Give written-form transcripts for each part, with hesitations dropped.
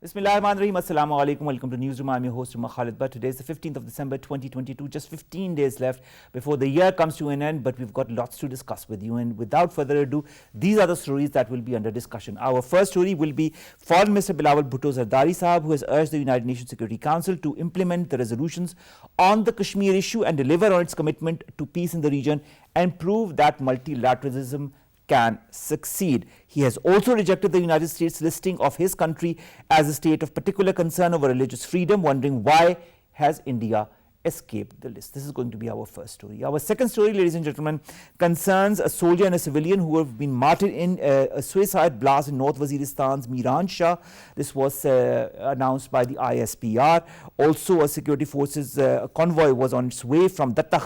Bismillahirrahmanirrahim. Assalamu alaikum. Welcome to NEWSROOM. I'm your host, Khalid. But today is the 15th of December 2022. Just 15 days left before the year comes to an end. But we've got lots to discuss with you. And without further ado, these are the stories that will be under discussion. Our first story will be Foreign Minister Bilawal Bhutto Zardari Sahab, who has urged the United Nations Security Council to implement the resolutions on the Kashmir issue and deliver on its commitment to peace in the region and prove that multilateralism can succeed. He has also rejected the United States listing of his country as a state of particular concern over religious freedom, wondering why has India escaped the list. This is going to be our first story. Our second story, ladies and gentlemen, concerns a soldier and a civilian who have been martyred in a suicide blast in North Waziristan's Miran Shah. This was announced by the ISPR. Also, a security forces convoy was on its way from Datta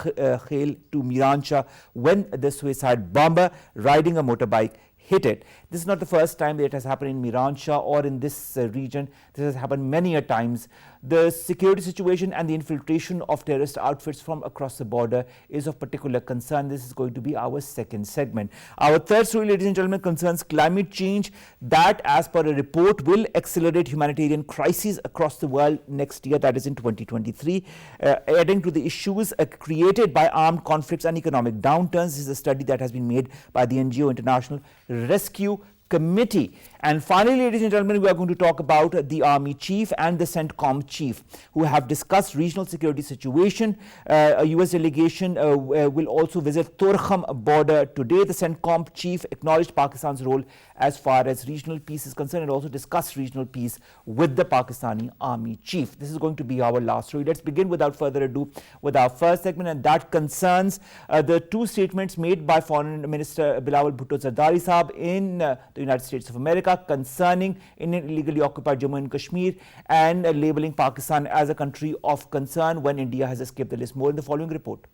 Khel to Miran Shah when the suicide bomber riding a motorbike hit it. This is not the first time that it has happened in Miran Shah or in this region. This has happened many a times. The security situation and the infiltration of terrorist outfits from across the border is of particular concern. This is going to be our second segment. Our third story, ladies and gentlemen, concerns climate change that, as per a report, will accelerate humanitarian crises across the world next year, that is in 2023, adding to the issues created by armed conflicts and economic downturns. This is a study that has been made by the NGO International Rescue Committee. And finally, ladies and gentlemen, we are going to talk about the Army Chief and the Centcom Chief, who have discussed regional security situation. A US delegation will also visit Torkham border today. The Centcom Chief acknowledged Pakistan's role as far as regional peace is concerned and also discussed regional peace with the Pakistani Army Chief. This is going to be our last story. Let's begin without further ado with our first segment, and that concerns the two statements made by Foreign Minister Bilawal Bhutto Zardari Sahab in the United States of America concerning Indian illegally occupied Jammu and Kashmir and labeling Pakistan as a country of concern when India has escaped the list. More in the following report.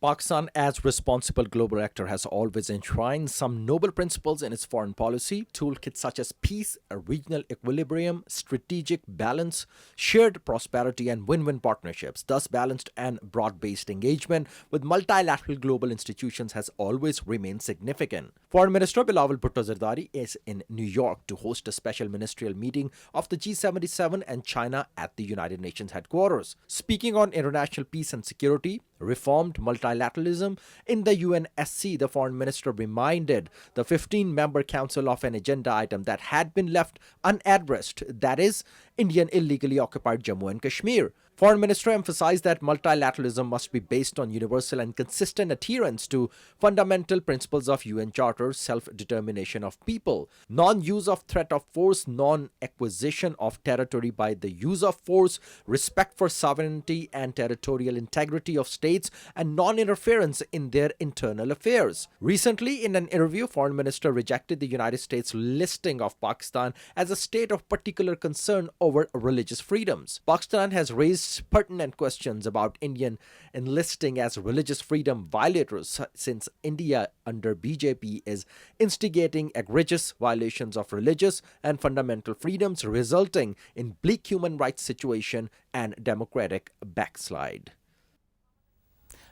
Pakistan, as responsible global actor, has always enshrined some noble principles in its foreign policy. Toolkits such as peace, a regional equilibrium, strategic balance, shared prosperity and win-win partnerships. Thus, balanced and broad-based engagement with multilateral global institutions has always remained significant. Foreign Minister Bilawal Bhutto Zardari is in New York to host a special ministerial meeting of the G77 and China at the United Nations headquarters. Speaking on international peace and security, reformed multilateralism in the UNSC, the foreign minister reminded the 15-member council of an agenda item that had been left unaddressed, that is, Indian illegally occupied Jammu and Kashmir. Foreign Minister emphasized that multilateralism must be based on universal and consistent adherence to fundamental principles of UN Charter, self-determination of people, non-use of threat of force, non-acquisition of territory by the use of force, respect for sovereignty and territorial integrity of states, and non-interference in their internal affairs. Recently, in an interview, Foreign Minister rejected the United States listing of Pakistan as a state of particular concern over religious freedoms. Pakistan has raised pertinent questions about Indian enlisting as religious freedom violators since India under BJP is instigating egregious violations of religious and fundamental freedoms, resulting in bleak human rights situation and democratic backslide.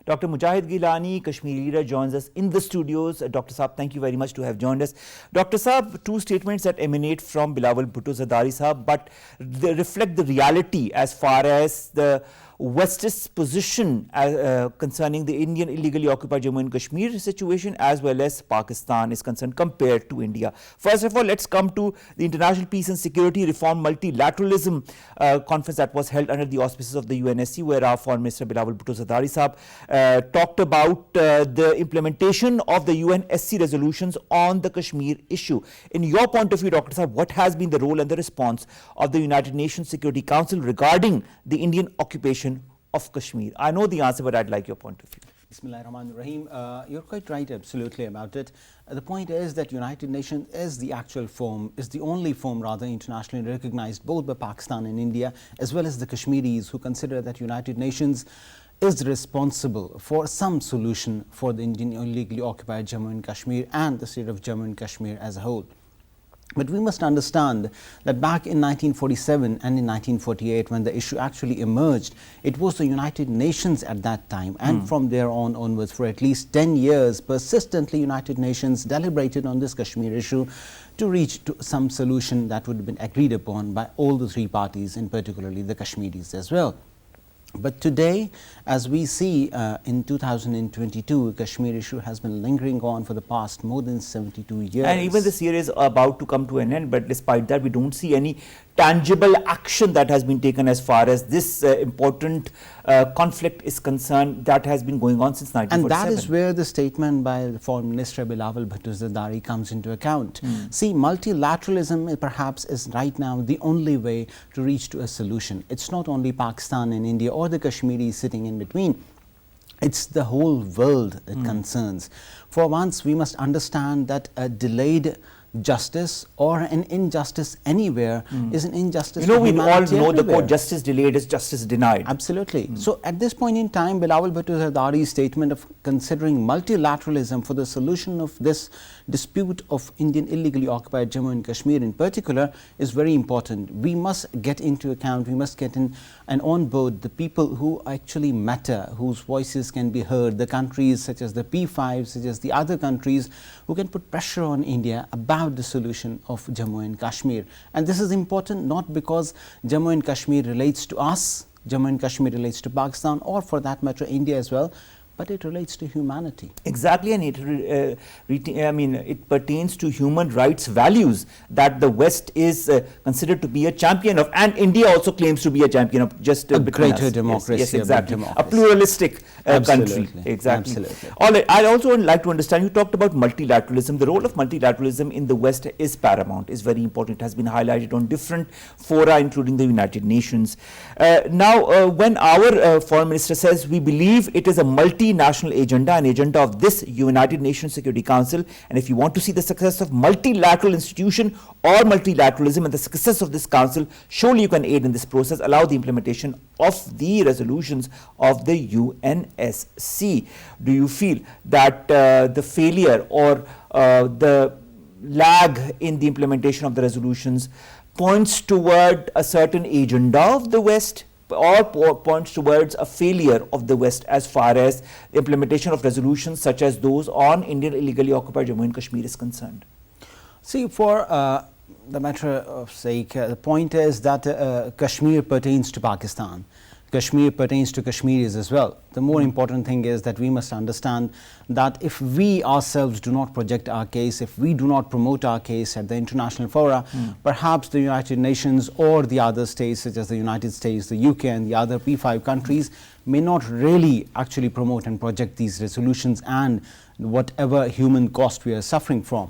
Dr. Mujahid Gillani, Kashmiri leader, joins us in the studios. Dr. Saab, thank you very much to have joined us. Dr. Saab, two statements that emanate from Bilawal Bhutto Zardari Saab, but they reflect the reality as far as the West's position concerning the Indian illegally occupied Jammu and Kashmir situation as well as Pakistan is concerned compared to India. First of all, let's come to the International Peace and Security Reform Multilateralism conference that was held under the auspices of the UNSC, where our Foreign Minister Bilawal Bhutto Zardari Sahab talked about the implementation of the UNSC resolutions on the Kashmir issue. In your point of view, Dr. Sahab, what has been the role and the response of the United Nations Security Council regarding the Indian occupation of Kashmir? I know the answer, but I'd like your point of view. Bismillahirrahmanirrahim. You're quite right, absolutely, about it. The point is that United Nations is the actual form, is the only form rather internationally recognized both by Pakistan and India, as well as the Kashmiris, who consider that United Nations is responsible for some solution for the Indian illegally occupied Jammu and Kashmir and the state of Jammu and Kashmir as a whole. But we must understand that back in 1947 and in 1948, when the issue actually emerged, it was the United Nations at that time, and from there onwards, for at least 10 years, persistently United Nations deliberated on this Kashmir issue to reach to some solution that would have been agreed upon by all the three parties, and particularly the Kashmiris as well. But today, as we see in 2022, Kashmir issue has been lingering on for the past more than 72 years. And even this year is about to come to an end, but despite that, we don't see any tangible action that has been taken as far as this important conflict is concerned that has been going on since 1947. And that is where the statement by the Foreign Minister Bilawal Bhutto Zardari comes into account. See, multilateralism perhaps is right now the only way to reach to a solution. It's not only Pakistan and India or the Kashmiris sitting in between. It's the whole world it concerns. For once, we must understand that a delayed justice or an injustice anywhere is an injustice. You know, we all know everywhere. the quote, justice delayed is justice denied. Absolutely. So at this point in time, Bilawal Bhutto Zardari's statement of considering multilateralism for the solution of this dispute of Indian illegally occupied Jammu and Kashmir in particular is very important. We must get into account, we must get in and on board the people who actually matter, whose voices can be heard, the countries such as the P5, such as the other countries who can put pressure on India about the solution of Jammu and Kashmir. And this is important not because Jammu and Kashmir relates to us, Jammu and Kashmir relates to Pakistan, or for that matter India as well, but it relates to humanity. Exactly, and it pertains to human rights values that the West is considered to be a champion of, and India also claims to be a champion of. Just a between greater us. democracy, yes, exactly, democracy. a pluralistic country. Exactly. Absolutely. All right. I'd also like to understand. You talked about multilateralism. The role of multilateralism in the West is paramount. Is very important. It has been highlighted on different fora, including the United Nations. Now, when our foreign minister says we believe it is a multinational agenda, an agenda of this United Nations Security Council, and if you want to see the success of multilateral institution or multilateralism and the success of this council, surely you can aid in this process, allow the implementation of the resolutions of the UNSC. Do you feel that the failure or the lag in the implementation of the resolutions points toward a certain agenda of the West, or points towards a failure of the West as far as the implementation of resolutions such as those on Indian illegally occupied Jammu and Kashmir is concerned? See, for the matter of sake, the point is that Kashmir pertains to Pakistan. Kashmir pertains to Kashmiris as well. The more important thing is that we must understand that if we ourselves do not project our case, if we do not promote our case at the international fora, perhaps the United Nations or the other states such as the United States, the UK and the other P5 countries may not really actually promote and project these resolutions and whatever human cost we are suffering from.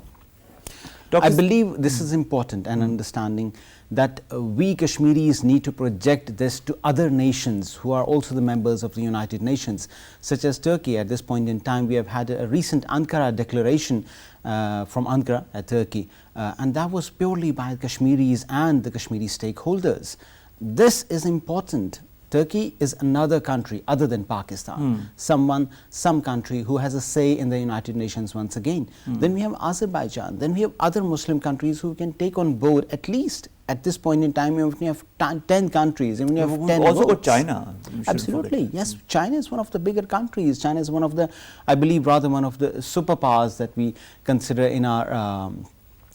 I believe this is important, and understanding that we Kashmiris need to project this to other nations who are also the members of the United Nations, such as Turkey. At this point in time, we have had a recent Ankara declaration from Ankara at Turkey, and that was purely by Kashmiris and the Kashmiri stakeholders. This is important. Turkey is another country other than Pakistan, some country who has a say in the United Nations once again. Then we have Azerbaijan, then we have other Muslim countries who can take on board, at least at this point in time, we have 10 countries, and we have 10 also votes. got China. Absolutely, yes. China is one of the bigger countries. China is one of the, I believe, rather one of the superpowers that we consider in our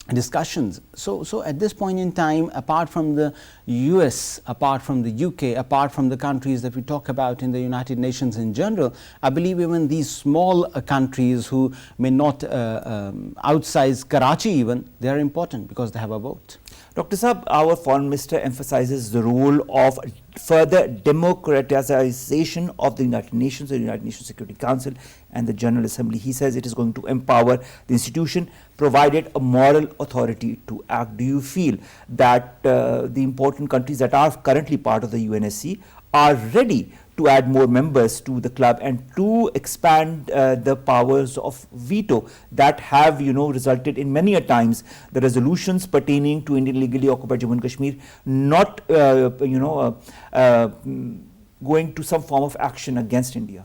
discussions. So at this point in time, apart from the US, apart from the UK, apart from the countries that we talk about in the United Nations in general, I believe even these small countries who may not outsize Karachi even, they are important because they have a vote. Dr. Saab, our Foreign Minister emphasizes the role of further democratization of the United Nations, the United Nations Security Council and the General Assembly. He says it is going to empower the institution, provided a moral authority to act. Do you feel that the important countries that are currently part of the UNSC are ready to add more members to the club and to expand the powers of veto that have, resulted in many a times the resolutions pertaining to Indian illegally occupied Jammu and Kashmir not, going to some form of action against India?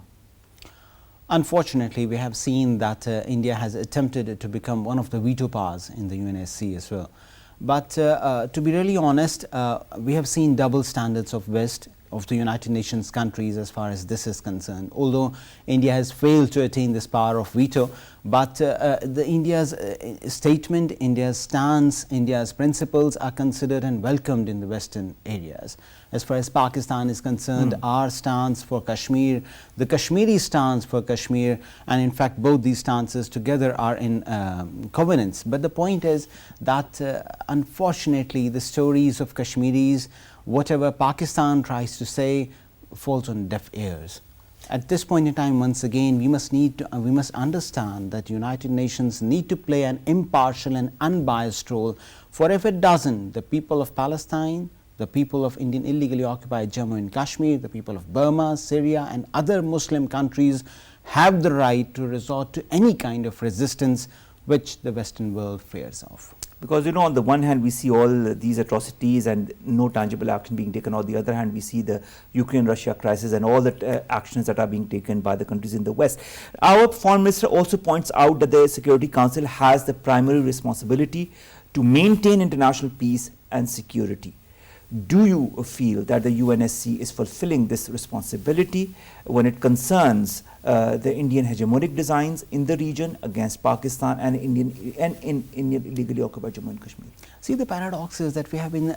Unfortunately, we have seen that India has attempted to become one of the veto powers in the UNSC as well. But to be really honest, we have seen double standards of West, of the United Nations countries as far as this is concerned. Although India has failed to attain this power of veto, but India's statement, India's stance, India's principles are considered and welcomed in the Western areas. As far as Pakistan is concerned, our stance for Kashmir, the Kashmiri stance for Kashmir, and in fact both these stances together are in covenants. But the point is that unfortunately the stories of Kashmiris, whatever Pakistan tries to say, falls on deaf ears. At this point in time, once again, we must understand that United Nations need to play an impartial and unbiased role. For if it doesn't, the people of Palestine, the people of Indian illegally occupied Jammu and Kashmir, the people of Burma, Syria and other Muslim countries have the right to resort to any kind of resistance which the Western world fears of. Because, you know, on the one hand we see all these atrocities and no tangible action being taken, on the other hand we see the Ukraine-Russia crisis and all the actions that are being taken by the countries in the West. Our Foreign Minister also points out that the Security Council has the primary responsibility to maintain international peace and security. Do you feel that the UNSC is fulfilling this responsibility when it concerns the Indian hegemonic designs in the region against Pakistan and in Indian illegally occupied Jammu and Kashmir? See, the paradox is that we have been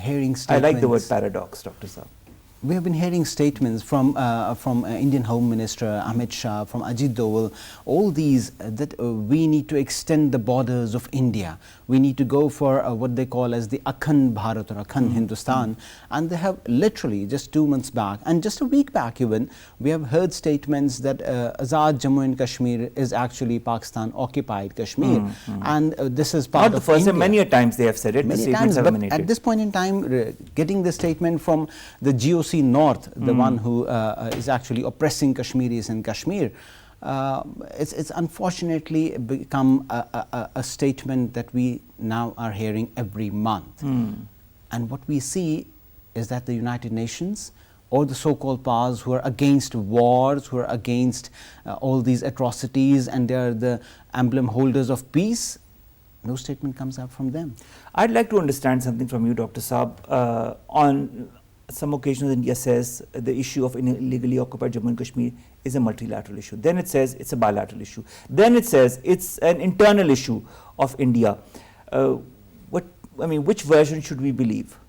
hearing statements. I like the word paradox, Dr. Saab. We have been hearing statements from Indian Home Minister Amit Shah, from Ajit Doval, all these that we need to extend the borders of India. We need to go for what they call as the Akhand Bharat or Akhand Hindustan. And they have literally just 2 months back and just a week back even, we have heard statements that Azad Jammu and Kashmir is actually Pakistan occupied Kashmir. And this is part Not of the first India. time, many a times they have said it, the Many statements times, have but emanated. at this point in time, getting the statement from the GOC North, the one who is actually oppressing Kashmiris in Kashmir, it's unfortunately become a statement that we now are hearing every month. And what we see is that the United Nations or the so-called powers who are against wars, who are against all these atrocities, and they are the emblem holders of peace, no statement comes out from them. I'd like to understand something from you, Dr. Saab. On some occasions, India says the issue of illegally occupied Jammu and Kashmir is a multilateral issue. Then it says it's a bilateral issue. Then it says it's an internal issue of India. Which version should we believe?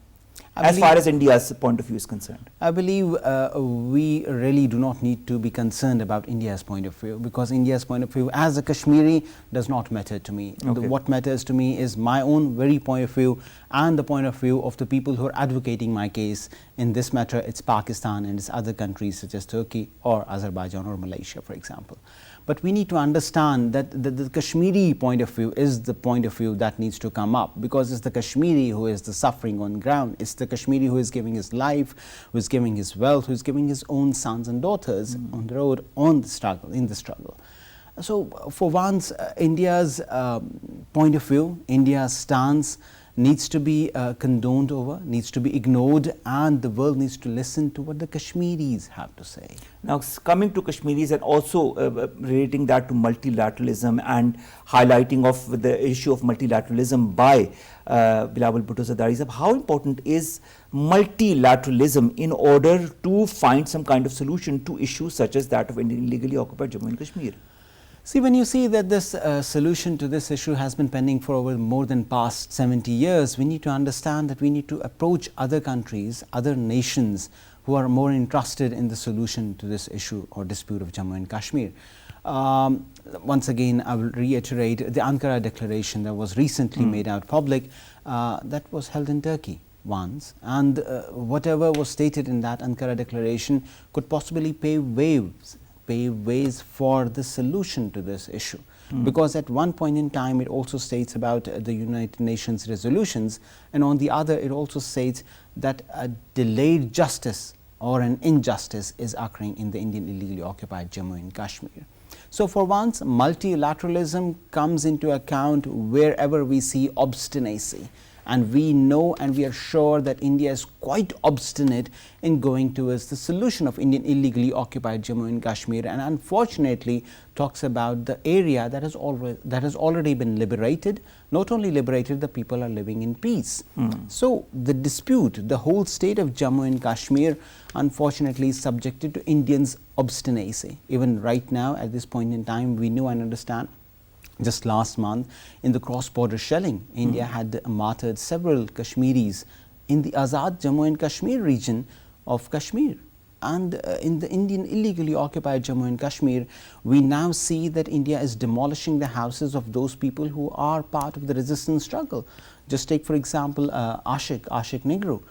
As far as India's point of view is concerned? I believe we really do not need to be concerned about India's point of view, because India's point of view as a Kashmiri does not matter to me. Okay. What matters to me is my own very point of view and the point of view of the people who are advocating my case. In this matter, it's Pakistan and it's other countries such as Turkey or Azerbaijan or Malaysia, for example. But we need to understand that the Kashmiri point of view is the point of view that needs to come up, because it's the Kashmiri who is the suffering on ground. It's the Kashmiri who is giving his life, who is giving his wealth, who is giving his own sons and daughters on the road, in the struggle. So for once, India's point of view, India's stance needs to be condoned over, needs to be ignored, and the world needs to listen to what the Kashmiris have to say. Now, coming to Kashmiris and also relating that to multilateralism and highlighting of the issue of multilateralism by Bilawal Bhutto Zardari Sahab, how important is multilateralism in order to find some kind of solution to issues such as that of illegally occupied Jammu and Kashmir? See, when you see that this solution to this issue has been pending for over more than past 70 years, we need to understand that we need to approach other countries, other nations who are more interested in the solution to this issue or dispute of Jammu and Kashmir. Once again, I will reiterate the Ankara Declaration that was recently made out public, that was held in Turkey once, and whatever was stated in that Ankara Declaration could possibly pave ways for the solution to this issue. Because at one point in time it also states about the United Nations resolutions, and on the other it also states that a delayed justice or an injustice is occurring in the Indian illegally occupied Jammu and Kashmir. So for once, multilateralism comes into account wherever we see obstinacy. And we know and we are sure that India is quite obstinate in going towards the solution of Indian illegally occupied Jammu and Kashmir, and unfortunately talks about the area that has already been liberated. Not only liberated, the people are living in peace. So the dispute, the whole state of Jammu and Kashmir, unfortunately is subjected to Indians' obstinacy. Even right now, at this point in time, we know and understand. Just last month, in the cross-border shelling, India had martyred several Kashmiris in the Azad Jammu and Kashmir region of Kashmir. And in the Indian illegally occupied Jammu and Kashmir, we now see that India is demolishing the houses of those people who are part of the resistance struggle. Just take, for example, Ashik Negru.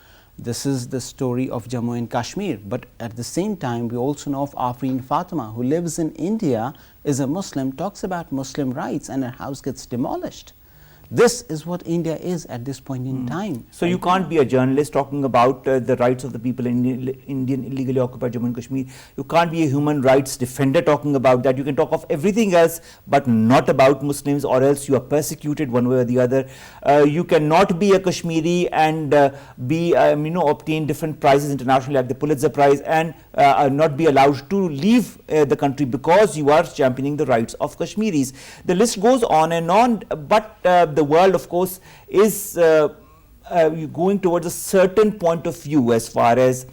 This is the story of Jammu and Kashmir. But at the same time, we also know of Afreen Fatima, who lives in India, is a Muslim, talks about Muslim rights, and her house gets demolished. This is what India is at this point in time. So you can't be a journalist talking about the rights of the people in Indian illegally occupied Jammu and Kashmir. You can't be a human rights defender talking about that. You can talk of everything else, but not about Muslims, or else you are persecuted one way or the other. You cannot be a Kashmiri and obtain different prizes internationally, like the Pulitzer Prize, and not be allowed to leave the country because you are championing the rights of Kashmiris. The list goes on and on, but the world, of course, is going towards a certain point of view as far as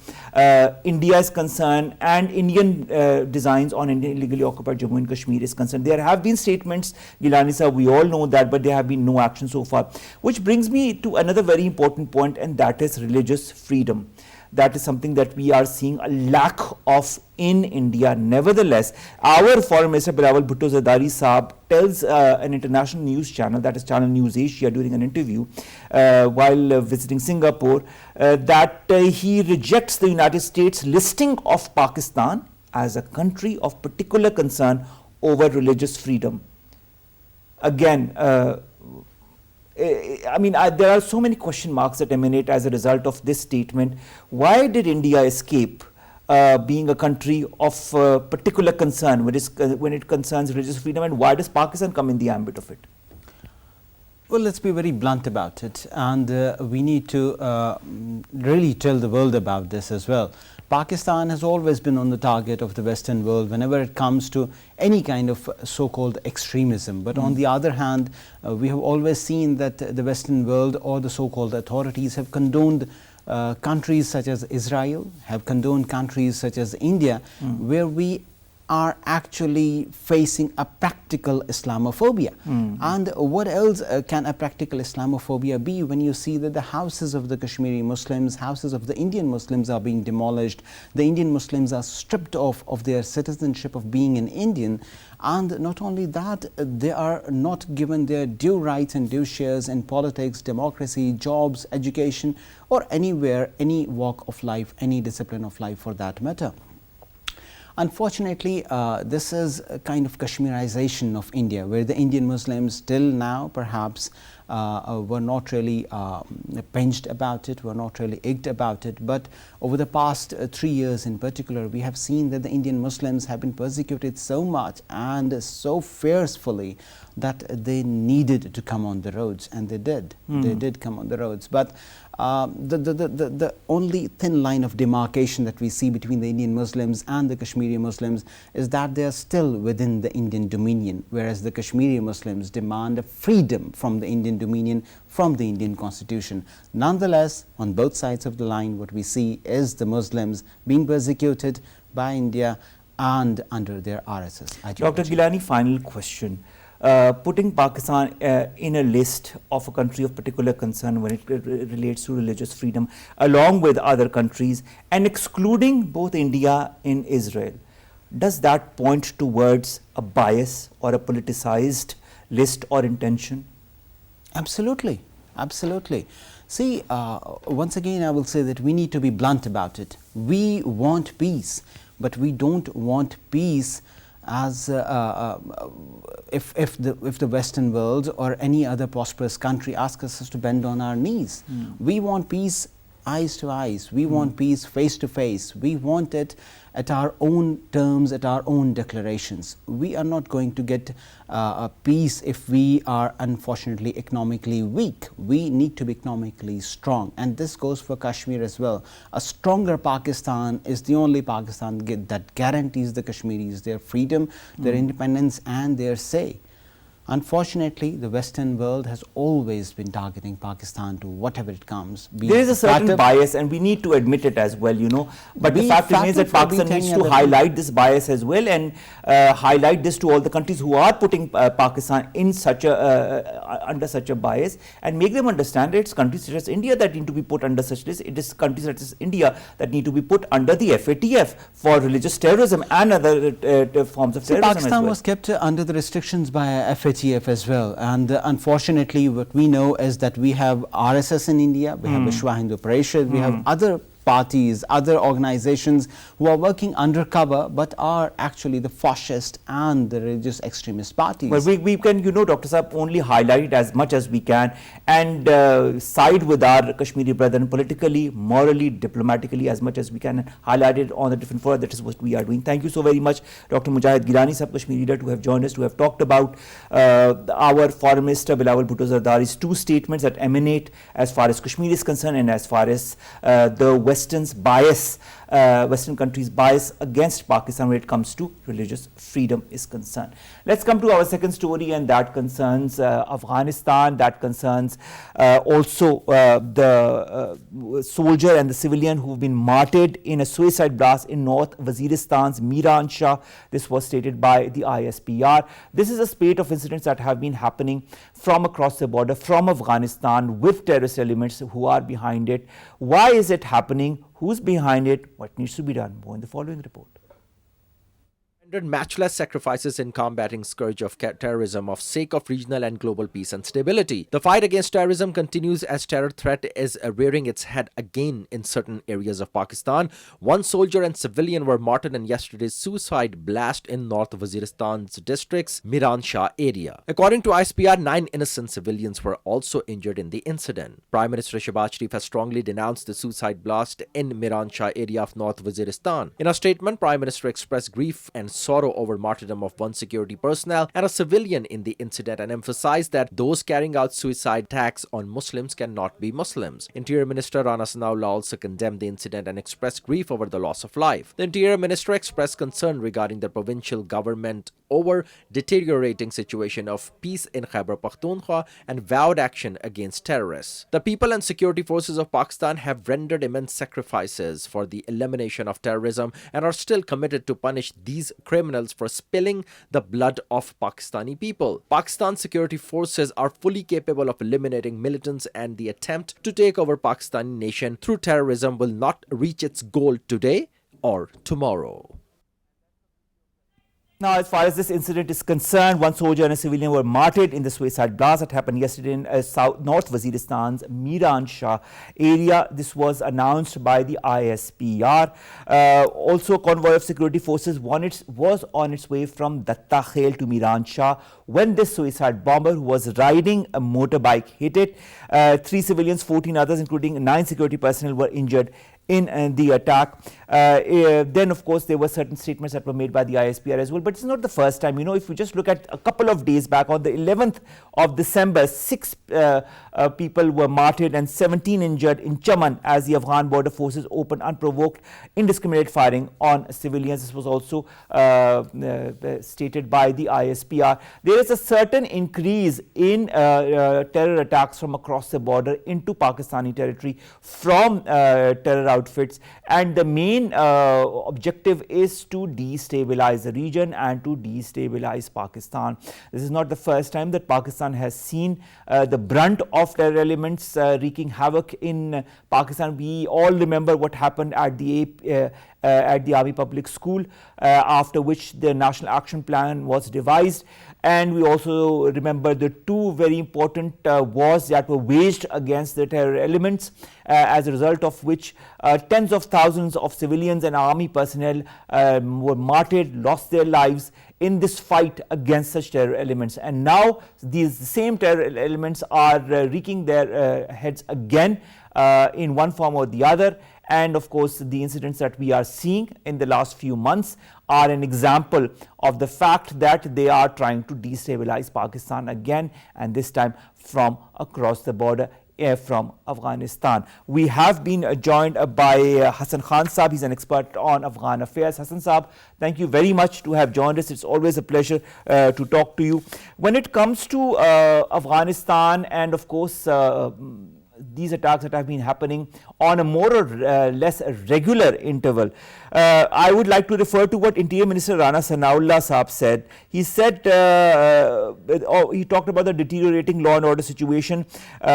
India is concerned, and Indian designs on Indian illegally occupied Jammu and Kashmir is concerned. There have been statements, Gillani sir, we all know that, but there have been no action so far. Which brings me to another very important point, and that is religious freedom. That is something that we are seeing a lack of in India. Nevertheless, our Foreign Minister Bilawal Bhutto Zardari Saab tells an international news channel, that is Channel News Asia, during an interview while visiting Singapore, that he rejects the United States listing of Pakistan as a country of particular concern over religious freedom. Again, there are so many question marks that emanate as a result of this statement. Why did India escape being a country of particular concern when it concerns religious freedom, and why does Pakistan come in the ambit of it? Well, let's be very blunt about it, and we need to really tell the world about this as well. Pakistan has always been on the target of the Western world whenever it comes to any kind of so-called extremism. But on the other hand, we have always seen that the Western world or the so-called authorities have condoned countries such as Israel, have condoned countries such as India, where we are actually facing a practical Islamophobia. And what else can a practical Islamophobia be when you see that the houses of the Kashmiri Muslims, houses of the Indian Muslims are being demolished, the Indian Muslims are stripped of their citizenship of being an Indian, and not only that, they are not given their due rights and due shares in politics, democracy, jobs, education, or anywhere, any walk of life, any discipline of life for that matter. Unfortunately, this is a kind of Kashmirization of India, where the Indian Muslims till now perhaps were not really pinched about it, were not really egged about it. But over the past 3 years in particular, we have seen that the Indian Muslims have been persecuted so much and so fiercely that they needed to come on the roads, and they did. They did come on the roads. But the only thin line of demarcation that we see between the Indian Muslims and the Kashmiri Muslims is that they are still within the Indian dominion, whereas the Kashmiri Muslims demand a freedom from the Indian dominion, from the Indian constitution. Nonetheless, on both sides of the line, what we see is the Muslims being persecuted by India and under their RSS ideology. Dr. Gillani, final question. Putting Pakistan in a list of a country of particular concern when it relates to religious freedom, along with other countries, and excluding both India and Israel, does that point towards a bias or a politicized list or intention? Absolutely, absolutely. See, once again, I will say that we need to be blunt about it. We want peace, but we don't want peace as if the Western world or any other prosperous country asks us to bend on our knees. We want peace eyes to eyes. We want peace face to face. We want it at our own terms, at our own declarations. We are not going to get a peace if we are unfortunately economically weak. We need to be economically strong, and this goes for Kashmir as well. A stronger Pakistan is the only Pakistan that guarantees the Kashmiris their freedom, their independence and their say. Unfortunately, the Western world has always been targeting Pakistan to whatever it comes. There is a certain bias, and we need to admit it as well, But the fact remains that Pakistan needs to highlight this bias as well, and highlight this to all the countries who are putting Pakistan in such a under such a bias, and make them understand that it's countries such as India that need to be put under such this. It is countries such as India that need to be put under the FATF for religious terrorism and other forms of terrorism. Pakistan was kept under the restrictions by FATF as well, and unfortunately what we know is that we have RSS in India, we have Vishwa Hindu Parishad, we have other parties, other organizations who are working undercover but are actually the fascist and the religious extremist parties. Well, we can, Dr. Saab, only highlight it as much as we can and side with our Kashmiri brethren politically, morally, diplomatically as much as we can, and highlight it on the different fora. That is what we are doing. Thank you so very much, Dr. Mujahid Gillani, Sab Kashmiri leader, to have joined us, to have talked about our Foreign Minister Bilawal Bhutto Zardari's two statements that emanate as far as Kashmir is concerned and as far as the Western countries' bias against Pakistan when it comes to religious freedom is concerned. Let's come to our second story, and that concerns Afghanistan. That concerns also the soldier and the civilian who have been martyred in a suicide blast in North Waziristan's Miran Shah. This was stated by the ISPR. This is a spate of incidents that have been happening from across the border, from Afghanistan, with terrorist elements who are behind it. Why is it happening? Who's behind it? What needs to be done? More in the following report. Matchless sacrifices in combating scourge of terrorism of sake of regional and global peace and stability. The fight against terrorism continues as terror threat is rearing its head again in certain areas of Pakistan. One soldier and civilian were martyred in yesterday's suicide blast in North Waziristan's district's Miran Shah area. According to ISPR, 9 innocent civilians were also injured in the incident. Prime Minister Shehbaz Sharif has strongly denounced the suicide blast in Miran Shah area of North Waziristan. In a statement, Prime Minister expressed grief and sorrow over martyrdom of one security personnel and a civilian in the incident, and emphasized that those carrying out suicide attacks on Muslims cannot be Muslims. Interior Minister Rana Sanaullah also condemned the incident and expressed grief over the loss of life. The Interior Minister expressed concern regarding the provincial government over deteriorating situation of peace in Khyber Pakhtunkhwa and vowed action against terrorists. The people and security forces of Pakistan have rendered immense sacrifices for the elimination of terrorism and are still committed to punish these criminals for spilling the blood of Pakistani people. Pakistan's security forces are fully capable of eliminating militants, and the attempt to take over Pakistani nation through terrorism will not reach its goal today or tomorrow. Now, as far as this incident is concerned, one soldier and a civilian were martyred in the suicide blast that happened yesterday in North Waziristan's Miran Shah area. This was announced by the ISPR. Also, convoy of security forces was on its way from Datta Khel to Miran Shah when this suicide bomber who was riding a motorbike hit it. 3 civilians, 14 others, including 9 security personnel, were injured in the attack. Then, of course, there were certain statements that were made by the ISPR as well. But it's not the first time. If you just look at a couple of days back, on the 11th of December, 6 people were martyred and 17 injured in Chaman as the Afghan border forces opened unprovoked, indiscriminate firing on civilians. This was also stated by the ISPR. There is a certain increase in terror attacks from across the border into Pakistani territory from terror outfits, and the main objective is to destabilize the region and to destabilize Pakistan. This is not the first time that Pakistan has seen the brunt of terror elements wreaking havoc in Pakistan. We all remember what happened at the Army Public School, after which the National Action Plan was devised. And we also remember the 2 very important wars that were waged against the terror elements, as a result of which tens of thousands of civilians and army personnel were martyred, lost their lives in this fight against such terror elements. And now these same terror elements are wreaking their heads again in one form or the other. And of course, the incidents that we are seeing in the last few months are an example of the fact that they are trying to destabilize Pakistan again, and this time from across the border from Afghanistan. We have been joined by Hassan Khan Saab. He's an expert on Afghan affairs. Hassan Saab, thank you very much to have joined us. It's always a pleasure to talk to you. When it comes to Afghanistan and of course these attacks that have been happening on a more or less regular interval, I would like to refer to what Interior Minister Rana Sanaullah Saab said. He said, he talked about the deteriorating law and order situation. He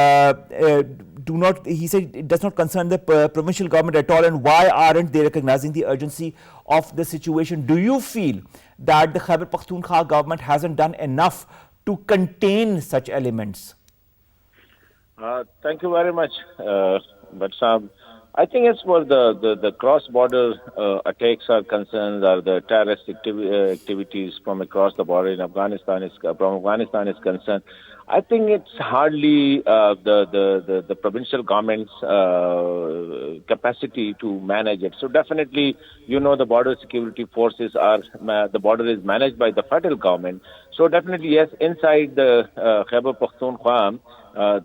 said it does not concern the provincial government at all, and why aren't they recognizing the urgency of the situation? Do you feel that the Khyber Pakhtunkhwa government hasn't done enough to contain such elements? Thank you very much, but I think as for the cross-border attacks are concerned, or the terrorist activities from across the border in Afghanistan is concerned, I think it's hardly the provincial government's capacity to manage it. So definitely, the border security forces the border is managed by the federal government. So definitely, yes, inside the Khyber Pakhtunkhwa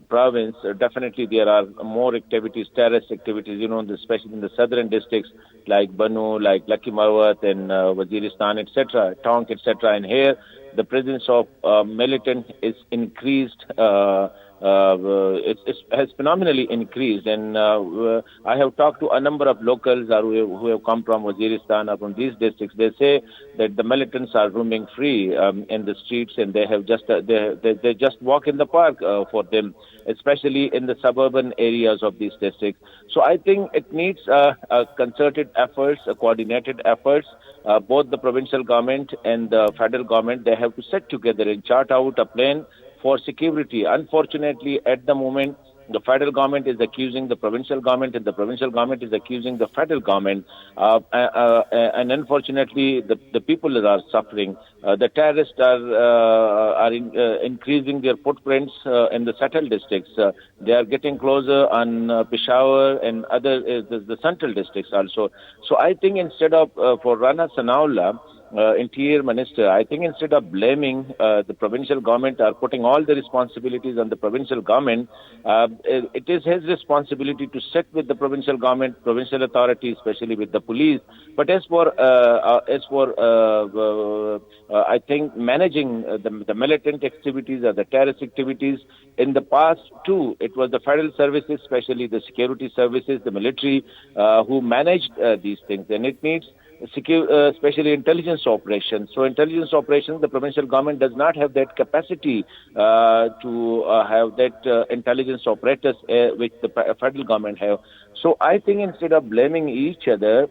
province, definitely there are more activities, terrorist activities, especially in the southern districts like Banu, like Lucky Marwat and Waziristan, etc., Tonk, etc. And here, the presence of militant is increased. It has phenomenally increased, and I have talked to a number of locals who have come from Waziristan or from these districts. They say that the militants are roaming free in the streets, and they have just they just walk in the park for them, especially in the suburban areas of these districts. So I think it needs concerted efforts, coordinated efforts. Both the provincial government and the federal government, they have to sit together and chart out a plan for security. Unfortunately, at the moment, the federal government is accusing the provincial government, and the provincial government is accusing the federal government. And unfortunately, the people are suffering. The terrorists are increasing their footprints in the settled districts. They are getting closer on Peshawar and other the central districts also. So I think instead of for Rana Sanaullah, Interior Minister, I think instead of blaming the provincial government or putting all the responsibilities on the provincial government, it is his responsibility to sit with the provincial government, provincial authorities, especially with the police. But as for I think managing the militant activities or the terrorist activities in the past too, it was the federal services, especially the security services, the military, who managed these things, and it needs especially intelligence operations. So intelligence operations, the provincial government does not have that capacity to have that intelligence operators which the federal government have. So I think instead of blaming each other,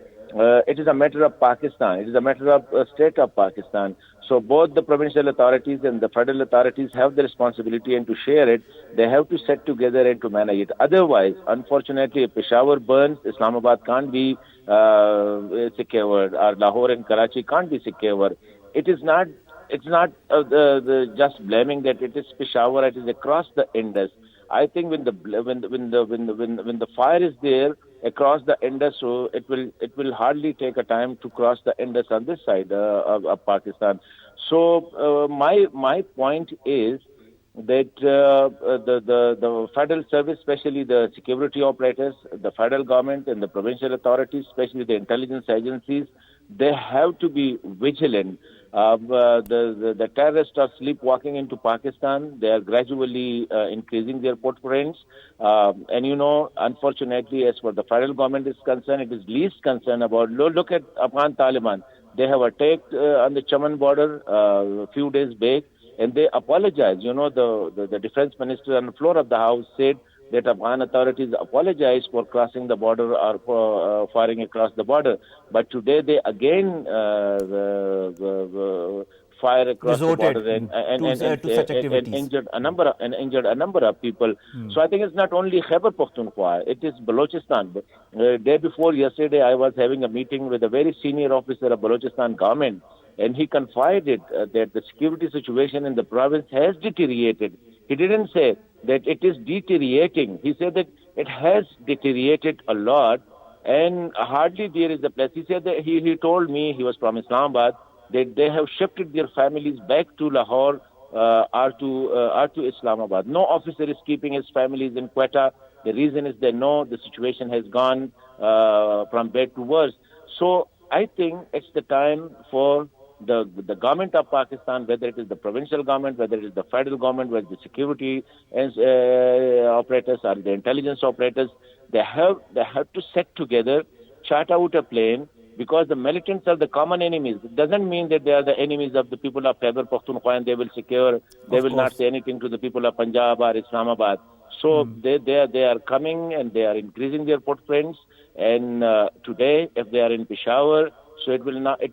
it is a matter of Pakistan. It is a matter of state of Pakistan. So both the provincial authorities and the federal authorities have the responsibility, and to share it, they have to sit together and to manage it. Otherwise, unfortunately, if Peshawar burns, Islamabad can't be secured, or Lahore and Karachi can't be secured. It's not just blaming that it is Peshawar, it is across the Indus. I think when the fire is there across the Indus, so it will hardly take a time to cross the Indus on this side of Pakistan. So my point is that the federal service, especially the security operators, the federal government and the provincial authorities, especially the intelligence agencies, they have to be vigilant. The terrorists are sleepwalking into Pakistan. They are gradually increasing their footprints. And unfortunately, as far as the federal government is concerned, it is least concerned about. Look at Afghan Taliban. They have attacked on the Chaman border a few days back, and they apologize. The defense minister on the floor of the House said that Afghan authorities apologize for crossing the border or for firing across the border. But today they again fire across the border and injured a number of people. So I think it's not only Khyber Pakhtunkhwa, it is Balochistan. Day before yesterday, I was having a meeting with a very senior officer of Balochistan government, and he confided that the security situation in the province has deteriorated. He didn't say that it is deteriorating. He said that it has deteriorated a lot, and hardly there is a place. He said that he told me, he was from Islamabad, that they have shifted their families back to Lahore or to Islamabad. No officer is keeping his families in Quetta. The reason is they know the situation has gone from bad to worse. So I think it's the time for the government of Pakistan, whether it is the provincial government, whether it is the federal government, whether the security operators or the intelligence operators, they have to set together, chart out a plan, because the militants are the common enemies. It doesn't mean that they are the enemies of the people of Khyber Pakhtunkhwa and they will not say anything to the people of Punjab or Islamabad. So they are coming and they are increasing their footprints. And today, if they are in Peshawar, so it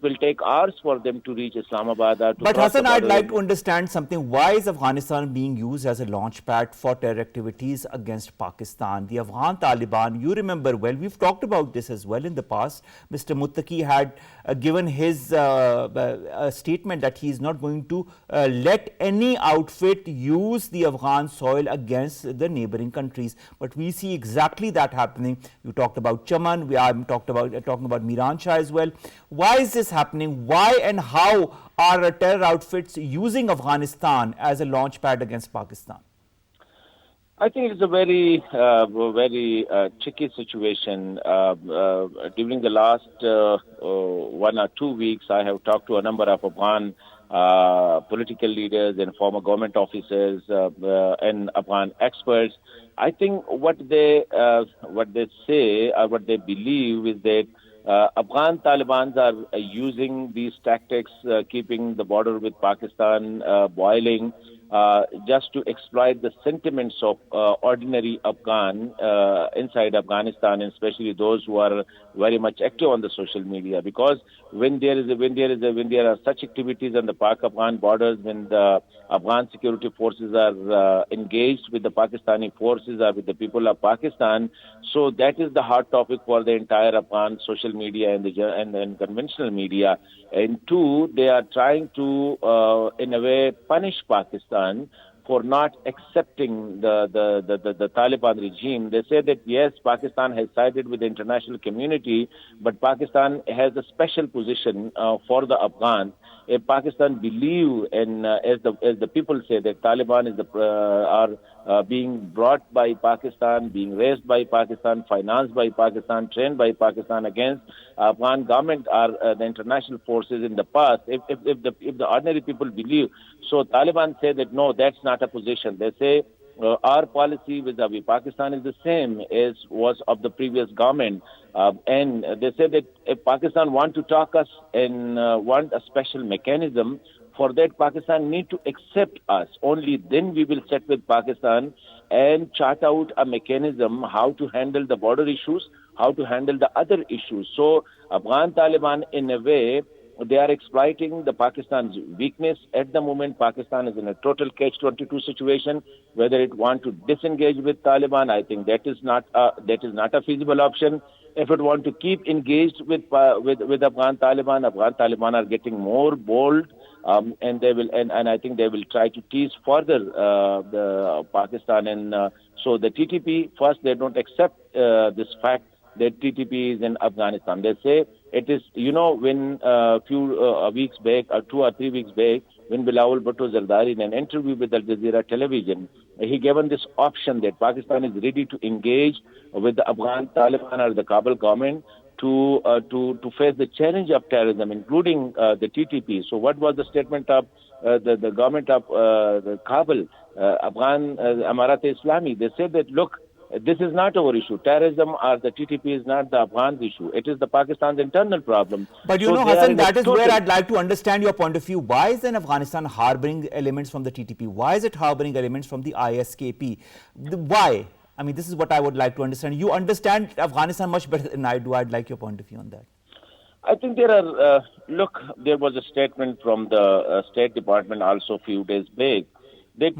will take hours for them to reach Islamabad. But Hassan, I'd like to understand something. Why is Afghanistan being used as a launch pad for terror activities against Pakistan? The Afghan Taliban, you remember well, we've talked about this as well in the past. Mr. Muttaqi had given his statement that he is not going to let any outfit use the Afghan soil against the neighboring countries. But we see exactly that happening. You talked about Chaman, I'm talking about Miran Shah as well. Why is this happening? Why and how are terror outfits using Afghanistan as a launch pad against Pakistan? I think it's a very tricky situation. During the last 1 or 2 weeks, I have talked to a number of Afghan political leaders and former government officers and Afghan experts. I think what they say or what they believe is that Afghan Taliban are using these tactics, keeping the border with Pakistan boiling, just to exploit the sentiments of ordinary Afghan inside Afghanistan, and especially those who are very much active on the social media. Because when there are such activities on the Pak-Afghan borders, when the Afghan security forces are engaged with the Pakistani forces or with the people of Pakistan, so that is the hot topic for the entire Afghan social media and conventional media. And two, they are trying to, in a way, punish Pakistan for not accepting the Taliban regime. They say that, yes, Pakistan has sided with the international community, but Pakistan has a special position for the Afghans. If Pakistan believe, and as the people say, that Taliban are being brought by Pakistan, being raised by Pakistan, financed by Pakistan, trained by Pakistan against Afghan government or the international forces in the past, if the ordinary people believe, so Taliban say that no, that's not a position. They say our policy vis-a-vis Pakistan is the same as was of the previous government. And they say that if Pakistan want to talk us and want a special mechanism, for that Pakistan need to accept us. Only then we will sit with Pakistan and chart out a mechanism how to handle the border issues, how to handle the other issues. So Afghan Taliban, in a way, they are exploiting the Pakistan's weakness. At the moment, Pakistan is in a total catch-22 situation. Whether it want to disengage with Taliban, I think that is not a feasible option. If it want to keep engaged with Afghan Taliban are getting more bold, and they will, and I think they will try to tease further the Pakistan. And so the TTP, first, they don't accept this fact that TTP is in Afghanistan. They say it is, when a few weeks back, or 2 or 3 weeks back, when Bilawal Bhutto Zardari in an interview with Al Jazeera television, he given this option that Pakistan is ready to engage with the Afghan Taliban or the Kabul government to face the challenge of terrorism, including the TTP. So what was the statement of the government of the Kabul, Afghan Amarat Islami? They said that, look, this is not our issue. Terrorism or the TTP is not the Afghan issue. It is the Pakistan's internal problem. But Hassan, that is where I'd like to understand your point of view. Why is then Afghanistan harboring elements from the TTP? Why is it harboring elements from the ISKP? Why? I mean, this is what I would like to understand. You understand Afghanistan much better than I do. I'd like your point of view on that. I think there are, there was a statement from the State Department also a few days back, Net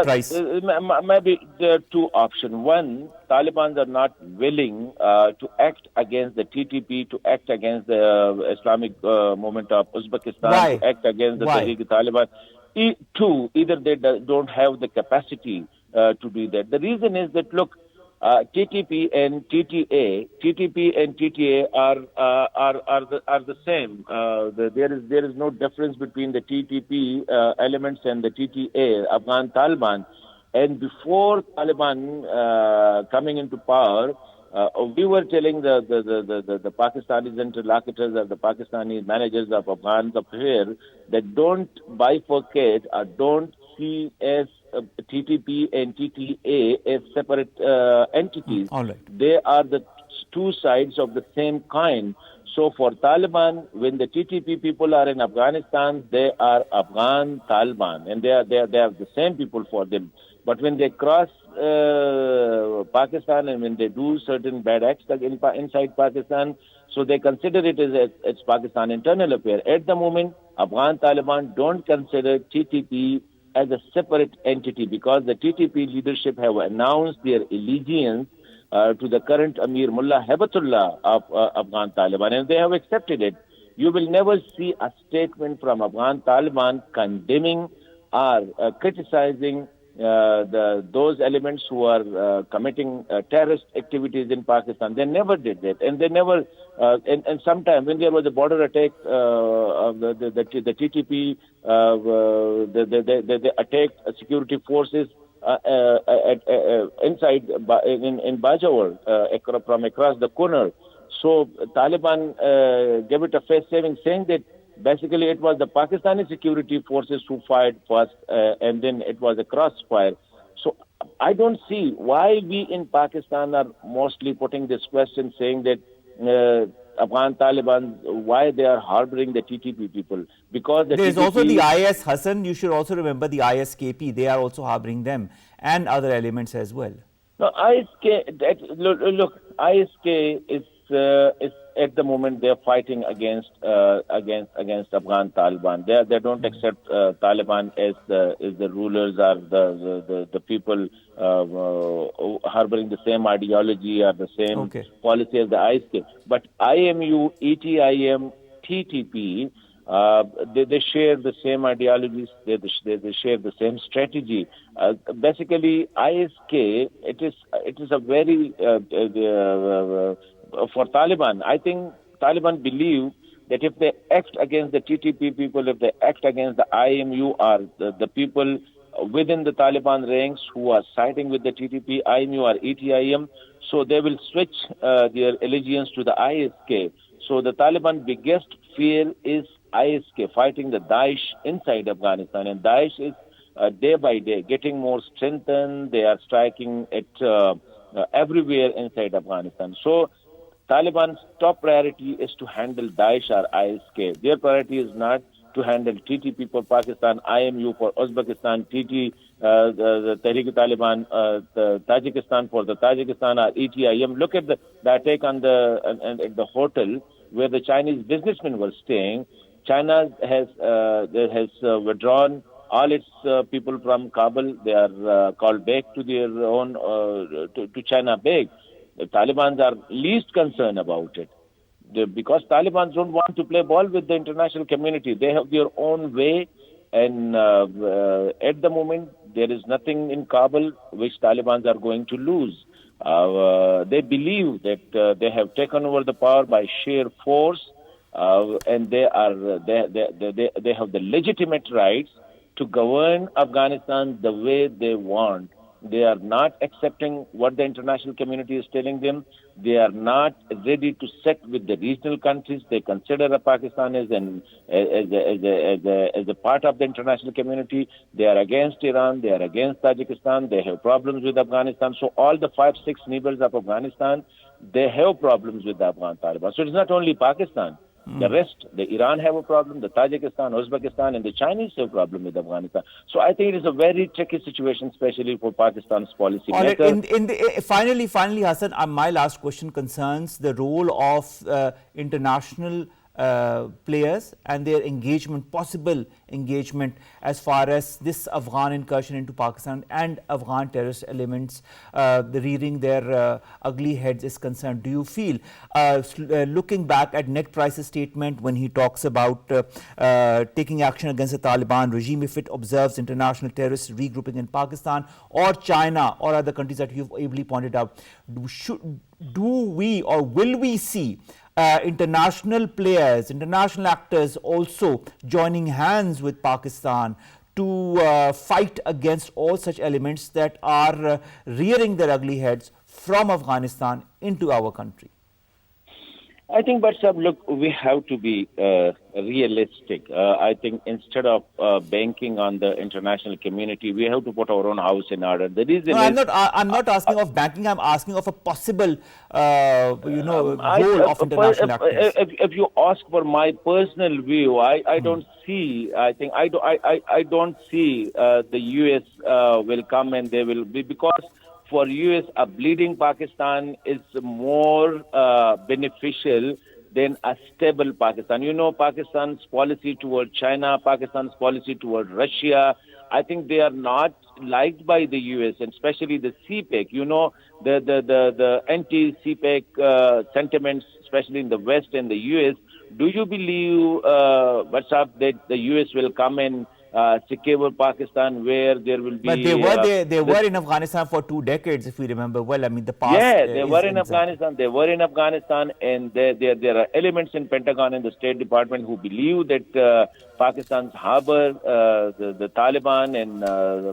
price. Maybe there are two options. One, Taliban are not willing to act against the TTP, to act against the Islamic movement of Uzbekistan, Why? to act against the Why? Taliban. Two, either they don't have the capacity to do that. The reason is that, look, TTP and TTA are the same. There is no difference between the TTP elements and the TTA, Afghan Taliban. And before Taliban coming into power, we were telling the Pakistanis interlocutors or the Pakistani managers of Afghans affairs that don't bifurcate or don't see as TTP and TTA as separate entities. All right. They are the two sides of the same coin. So for Taliban, when the TTP people are in Afghanistan, they are Afghan Taliban, and they are the same people for them. But when they cross Pakistan and when they do certain bad acts inside Pakistan, so they consider it as it's Pakistan internal affair. At the moment, Afghan Taliban don't consider TTP as a separate entity because the TTP leadership have announced their allegiance to the current Amir Mullah Hebatullah of Afghan Taliban, and they have accepted it. You will never see a statement from Afghan Taliban condemning or criticizing those elements who are committing terrorist activities in Pakistan. They never did that, and they never. And sometime when there was a border attack of the TTP, they attacked security forces inside in Bajawar from across the corner. So Taliban gave it a face saving, saying that basically it was the Pakistani security forces who fired first, and then it was a crossfire. So I don't see why we in Pakistan are mostly putting this question, saying that Afghan Taliban, why they are harboring the TTP people. Because there is also the IS, Hassan. You should also remember the ISKP. They are also harboring them and other elements as well. No, ISK, look, ISK is at the moment they are fighting against Afghan Taliban. They don't accept Taliban as the rulers or the people harboring the same ideology or the same policy as the ISK. But IMU, ETIM, TTP, they share the same ideologies. They share the same strategy. Basically, ISK it is a very for Taliban. I think Taliban believe that if they act against the TTP people, if they act against the IMU or the people within the Taliban ranks who are siding with the TTP, IMU or ETIM, so they will switch their allegiance to the ISK. So the Taliban biggest fear is ISK fighting the Daesh inside Afghanistan, and Daesh is day by day getting more strengthened. They are striking at everywhere inside Afghanistan. So Taliban's top priority is to handle Daesh or ISK. Their priority is not to handle TTP for Pakistan, IMU for Uzbekistan, TT, the Tehrik-e-Taliban, the Tajikistan for the Tajikistan or ETIM. Look at the attack on the hotel where the Chinese businessmen were staying. China has withdrawn all its people from Kabul. They are called back to their own to China back. The Taliban are least concerned about it because Taliban don't want to play ball with the international community. They have their own way, and at the moment there is nothing in Kabul which Taliban are going to lose. They believe that they have taken over the power by sheer force, and they have the legitimate rights to govern Afghanistan the way they want. They are not accepting what the international community is telling them. They are not ready to sit with the regional countries. They consider Pakistan as a part of the international community. They are against Iran. They are against Tajikistan. They have problems with Afghanistan. So all the 5-6 neighbors of Afghanistan, they have problems with the Afghan Taliban. So it's not only Pakistan. The rest, the Iran have a problem, the Tajikistan, Uzbekistan, and the Chinese have a problem with Afghanistan. So I think it is a very tricky situation, especially for Pakistan's policy maker. Finally, Hassan, my last question concerns the role of international players and their engagement, possible engagement as far as this Afghan incursion into Pakistan and Afghan terrorist elements the rearing their ugly heads is concerned? Do you feel, looking back at Ned Price's statement when he talks about taking action against the Taliban regime if it observes international terrorist regrouping in Pakistan or China or other countries that you've ably pointed out, do we or will we see international players, international actors also joining hands with Pakistan to fight against all such elements that are rearing their ugly heads from Afghanistan into our country? I think, but look, we have to be realistic. I think instead of banking on the international community, we have to put our own house in order. The reason I'm not asking of banking. I'm asking of a possible, role of international actors. If you ask for my personal view, I don't see. I think I don't see the U.S. will come and they will be, because for U.S., a bleeding Pakistan is more beneficial than a stable Pakistan. You know, Pakistan's policy toward China, Pakistan's policy toward Russia, I think they are not liked by the U.S., and especially the CPEC. You know, the anti-CPEC sentiments, especially in the West and the U.S. Do you believe, that the U.S. will come and secure Pakistan, where there will be... But they were in Afghanistan for 2 decades, if we remember well. I mean, the past... Yeah, they were in Afghanistan. They were in Afghanistan, and there are elements in Pentagon and the State Department who believe that Pakistan's harbor the Taliban, and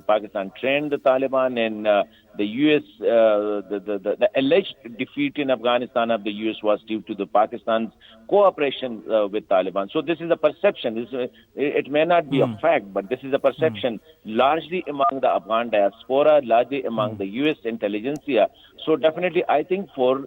Pakistan trained the Taliban, and the U.S., the alleged defeat in Afghanistan of the U.S. was due to the Pakistan's cooperation with Taliban. So this is a perception. It may not be a fact, but this is a perception largely among the Afghan diaspora, largely among the U.S. intelligentsia. So definitely, I think for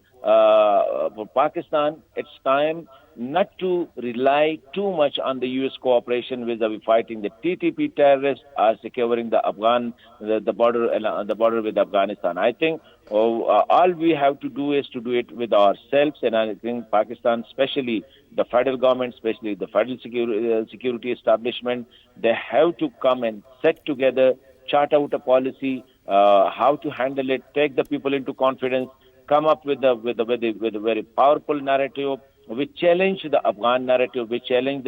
Pakistan, it's time not to rely too much on the U.S. cooperation with fighting the TTP terrorists or securing the Afghan the border with Afghanistan. I think all we have to do is to do it with ourselves, and I think Pakistan, especially the federal government, especially the federal security establishment, they have to come and set together, chart out a policy, how to handle it, take the people into confidence, come up with a very powerful narrative, which challenge the Afghan narrative, which challenge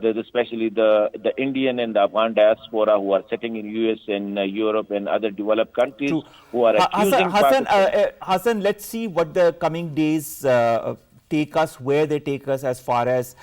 especially the Indian and the Afghan diaspora who are sitting in US and Europe and other developed countries. True. Who are accusing Hassan, let's see what the coming days take us, where they take us as far as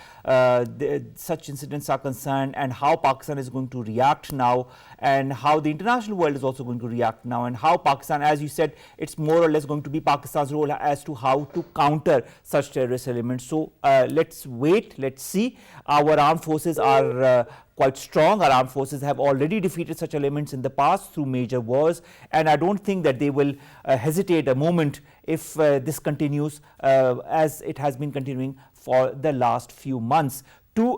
such incidents are concerned, and how Pakistan is going to react now, and how the international world is also going to react now, and how Pakistan, as you said, it's more or less going to be Pakistan's role as to how to counter such terrorist elements. So let's wait, let's see. Our armed forces are quite strong. Our armed forces have already defeated such elements in the past through major wars, and I don't think that they will hesitate a moment if this continues as it has been continuing for the last few months to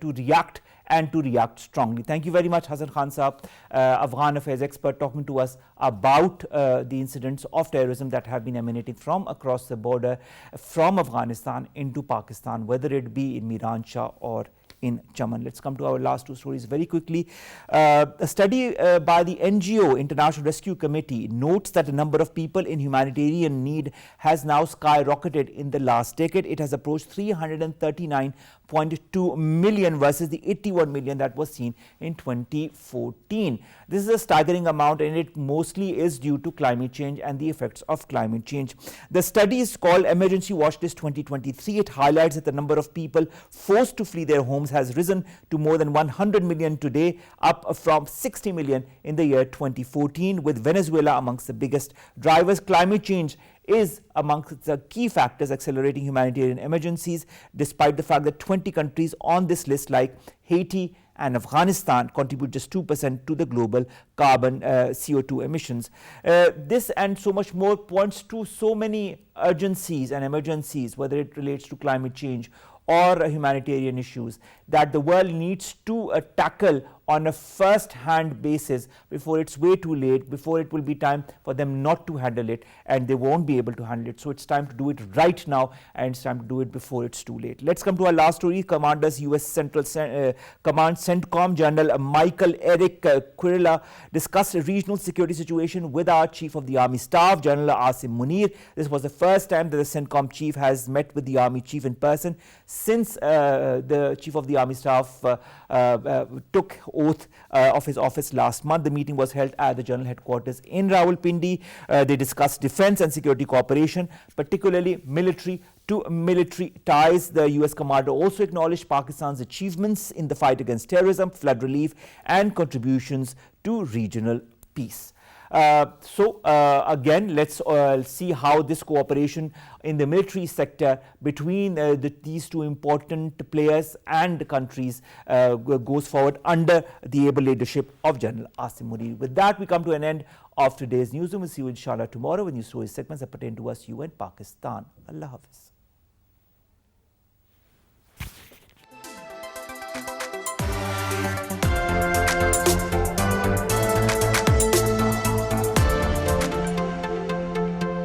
react and to react strongly. Thank you very much, Hassan Khan Saab, Afghan affairs expert, talking to us about the incidents of terrorism that have been emanating from across the border from Afghanistan into Pakistan, whether it be in Miranshah or in Chaman. Let's come to our last 2 stories very quickly. A study by the NGO International Rescue Committee notes that the number of people in humanitarian need has now skyrocketed in the last decade. It has approached 339.2 million versus the 81 million that was seen in 2014. This is a staggering amount, and it mostly is due to climate change and the effects of climate change. The study is called Emergency Watch List 2023. It highlights that the number of people forced to flee their homes has risen to more than 100 million today, up from 60 million in the year 2014, with Venezuela amongst the biggest drivers. Climate change is amongst the key factors accelerating humanitarian emergencies, despite the fact that 20 countries on this list, like Haiti and Afghanistan, contribute just 2% to the global carbon CO2 emissions. This and so much more points to so many urgencies and emergencies, whether it relates to climate change or humanitarian issues, that the world needs to tackle on a first-hand basis before it's way too late, before it will be time for them not to handle it, and they won't be able to handle it. So it's time to do it right now, and it's time to do it before it's too late. Let's come to our last story. Commanders U.S. Central Command CENTCOM General Michael Eric Quirilla discussed a regional security situation with our Chief of the Army Staff, General Asim Munir. This was the first time that the CENTCOM Chief has met with the Army Chief in person since the Chief of the Army Staff took oath of his office last month. The meeting was held at the General Headquarters in Rawalpindi. They discussed defense and security cooperation, particularly military to military ties. The US commander also acknowledged Pakistan's achievements in the fight against terrorism, flood relief, and contributions to regional peace. Again, let's see how this cooperation in the military sector between these two important players and countries goes forward under the able leadership of General Asim Munir. With that, we come to an end of today's newsroom. We'll see you inshallah tomorrow with new stories segments that pertain to us, you and Pakistan. Allah Hafiz.